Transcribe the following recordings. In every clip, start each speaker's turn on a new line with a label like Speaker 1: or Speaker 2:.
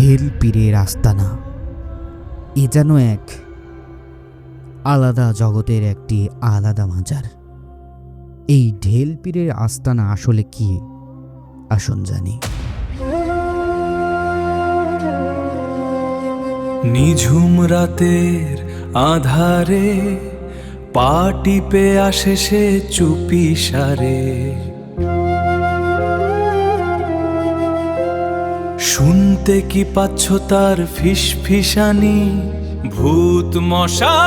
Speaker 1: ঢেল পীরের আস্তানা এ যেন এক আলাদা জগতের একটি আলাদা মাজার। এই ঢেল পীরের আস্তানা আসলে কি, আসুন জানি।
Speaker 2: নিঝুম রাতের আধারে পা টিপে আসে সে চুপি সারে, শুনতে কি পাচ্ছ তার ফিসফিসানি? ভূত মশাই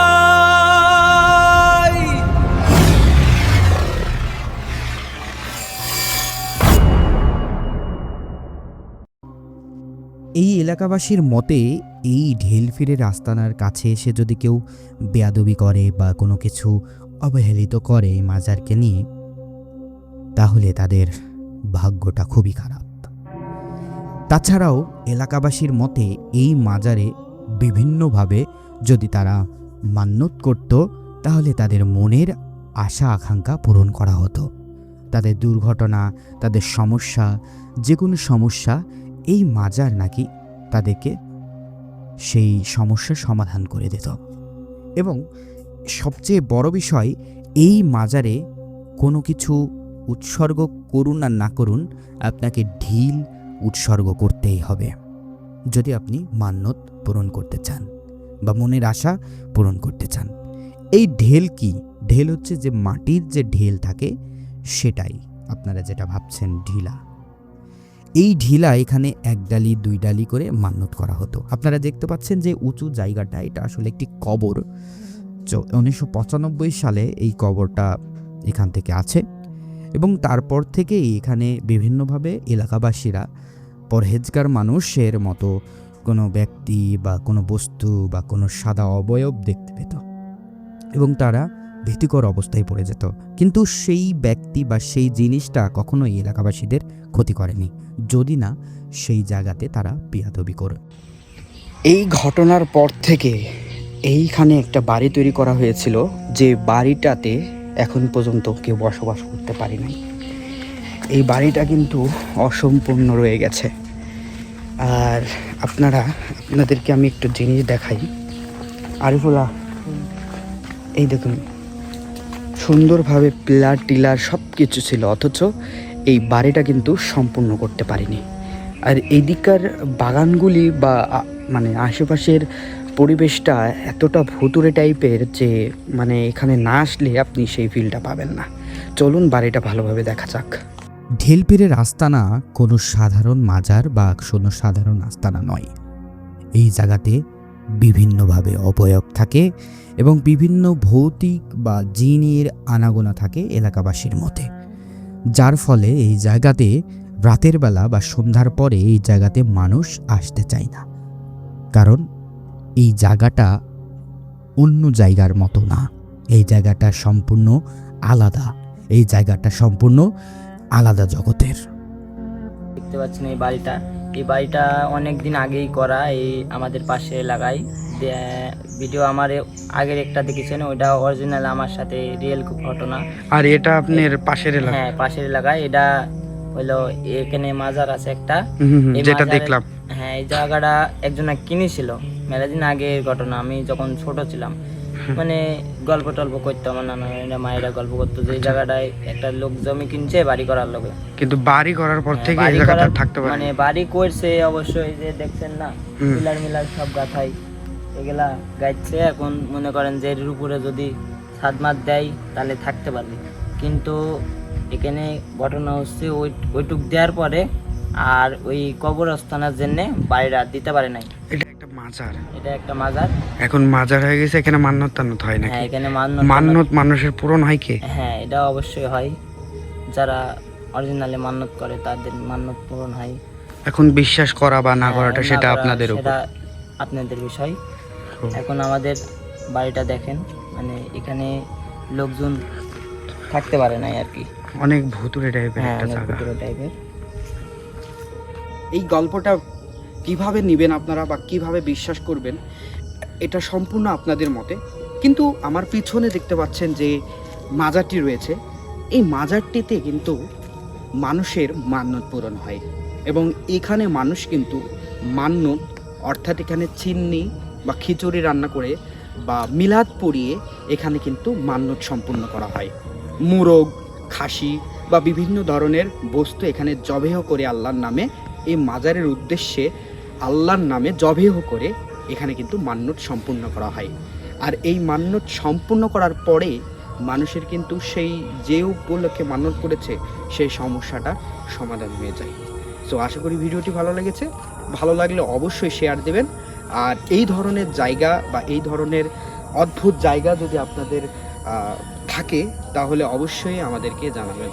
Speaker 1: এই এলাকাবাসীর মতে এই ঢেলফিরের আস্তানার কাছে এসে যদি কেউ বেয়াদবি করে বা কোনো কিছু অবহেলিত করে এই মাজারকে নিয়ে, তাহলে তাদের ভাগ্যটা খুবই খারাপ। তাছাড়াও এলাকাবাসীর মতে এই মাজারে বিভিন্নভাবে যদি তারা মান্যত করত, তাহলে তাদের মনের আশা আকাঙ্ক্ষা পূরণ করা হতো। তাদের দুর্ঘটনা, তাদের সমস্যা, যে কোনো সমস্যা এই মাজার নাকি তাদেরকে সেই সমস্যার সমাধান করে দিত। এবং সবচেয়ে বড় বিষয়, এই মাজারে কোনো কিছু উৎসর্গ করুন আর না করুন, আপনাকে ঢিল উৎসর্গ করতেই হবে যদি আপনি মান্যত পূরণ করতে চান বা মনের আশা পূরণ করতে চান। এই ঢেল কি? ঢেল হচ্ছে যে মাটির যে ঢেল থাকে সেটাই, আপনারা যেটা ভাবছেন ঢিলা। এই ঢিলা এখানে এক ডালি দুই ডালি করে মান্যত করা হতো। আপনারা দেখতে পাচ্ছেন যে উঁচু জায়গাটা, এটা আসলে একটি কবর। 1995 সালে এই কবরটা এখান থেকে আছে এবং তারপর থেকে এখানে বিভিন্নভাবে এলাকাবাসীরা পরহেজগার মানুষের মতো কোনো ব্যক্তি বা কোনো বস্তু বা কোনো সাদা অবয়ব দেখতে পেত এবং তারা ভীতিকর অবস্থায় পড়ে যেত, কিন্তু সেই ব্যক্তি বা সেই জিনিসটা কখনোই এলাকাবাসীদের ক্ষতি করেনি, যদি না সেই জায়গাতে তারা বেয়াদবি করে।
Speaker 3: এই ঘটনার পর থেকে এইখানে একটা বাড়ি তৈরি করা হয়েছিল, যে বাড়িটাতে এখন পর্যন্ত কেউ বসবাস করতে পারে নাই। এই বাড়িটা কিন্তু অসম্পূর্ণ রয়ে গেছে। আর আপনাদেরকে আমি একটু জিনিস দেখাই। আরিফুল্লাহ, এই দেখুন, সুন্দরভাবে পিলার টিলার সব কিছু ছিল, অথচ এই বাড়িটা কিন্তু সম্পূর্ণ করতে পারিনি। আর এইদিকার বাগানগুলি বা মানে আশেপাশের পরিবেশটা এতটা ভুতুরে টাইপের যে মানে এখানে না আসলে আপনি সেই ফিলটা পাবেন না। চলুন বাড়িটা ভালোভাবে দেখা যাক।
Speaker 1: ঢেলপীরের আস্তানা কোনো সাধারণ মাজার বা কোনো সাধারণ আস্তানা নয়। এই জায়গাতে বিভিন্নভাবে অবয়ব থাকে এবং বিভিন্ন ভৌতিক বা জিনের আনাগোনা থাকে এলাকাবাসীর মতে, যার ফলে এই জায়গাতে রাতের বেলা বা সন্ধ্যার পরে এই জায়গাতে মানুষ আসতে চায় না, কারণ এই জায়গাটা অন্য জায়গার মতো না। এই জায়গাটা সম্পূর্ণ আলাদা, এই জায়গাটা সম্পূর্ণ আলাদা জগতের।
Speaker 4: দেখতে পাচ্ছেন এই বাড়িটা অনেক দিন আগেই করা। এই আমাদের পাশে এলাকায় ভিডিও আমার আগের একটা দেখেছেন, ওইটা অরিজিনাল আমার সাথে রিয়েল ঘটনা।
Speaker 3: আর এটা আপনার পাশের এলাকা?
Speaker 4: হ্যাঁ, পাশের এলাকায়। এটা হলো এখানে মাজার আছে একটা,
Speaker 3: যেটা দেখলাম।
Speaker 4: হ্যাঁ, এই জায়গাটা একজনে কিনেছিল মেলা দিন আগের ঘটনা। আমি যখন ছোট ছিলাম, মানে গল্প টল্প করতো, আমার নানা মায়েরা গল্প করতো যে এই জায়গাটায় একটা লোক জমি কিনছে বাড়ি করার লোকে,
Speaker 3: কিন্তু বাড়ি করার পর থেকে এই জায়গাটা থাকতে পারে,
Speaker 4: মানে বাড়ি করছে অবশ্যই, যে দেখছেন না মিলার সব গাথাই এগুলা গাইছে। এখন মনে করেন যে এর উপরে যদি ছাদ মাত দেয় তাহলে থাকতে পারবে, কিন্তু এখানে ঘটনা হচ্ছে ওইটুক দেওয়ার পরে আর ওই কবরস্থানের জন্য বাড়িটা দিতে পারে নাই।
Speaker 3: এটা একটা মাজার,
Speaker 4: এখন মাজার হয়ে গেছে। এখানে
Speaker 3: মান্যত টান্যত হয় নাকি?
Speaker 4: হ্যাঁ, এখানে
Speaker 3: মান্যত মানুষের পূরণ হয় কি?
Speaker 4: হ্যাঁ, এটা অবশ্যই হয়। যারা অরিজিনালি মান্যত করে তাদের মান্যত পূরণ হয়।
Speaker 3: এখন বিশ্বাস করা বা না করাটা সেটা আপনাদের উপর,
Speaker 4: সেটা আপনাদের বিষয়। এখন আমাদের বাড়িটা দেখেন, মানে এখানে লোকজন থাকতে পারে নাই আর কি,
Speaker 3: অনেক ভুতুরে টাইপের একটা জায়গা। এই গল্পটা কিভাবে নেবেন আপনারা বা কিভাবে বিশ্বাস করবেন, এটা সম্পূর্ণ আপনাদের মতে। কিন্তু আমার পিছনে দেখতে পাচ্ছেন যে মাজারটি রয়েছে, এই মাজারটিতে কিন্তু মানুষের মান্যত পূরণ হয় এবং এখানে মানুষ কিন্তু মান্নত, অর্থাৎ এখানে চিন্নি বা খিচুড়ি রান্না করে বা মিলাদ পড়িয়ে এখানে কিন্তু মান্নত সম্পূর্ণ করা হয়। মুরগ, খাসি বা বিভিন্ন ধরনের বস্তু এখানে জবেহ করে আল্লাহর নামে, এই মাজারের উদ্দেশ্যে আল্লাহর নামে জবেহ করে এখানে কিন্তু মান্নত সম্পূর্ণ করা হয়। আর এই মান্নত সম্পূর্ণ করার পরে মানুষের কিন্তু সেই যে উপলক্ষে মান্নত করেছে সেই সমস্যাটা সমাধান হয়ে যায়। সো আশা করি ভিডিওটি ভালো লেগেছে। ভালো লাগলে অবশ্যই শেয়ার দেবেন। আর এই ধরনের জায়গা বা এই ধরনের অদ্ভুত জায়গা যদি আপনাদের থাকে তাহলে অবশ্যই আমাদেরকে জানাবেন।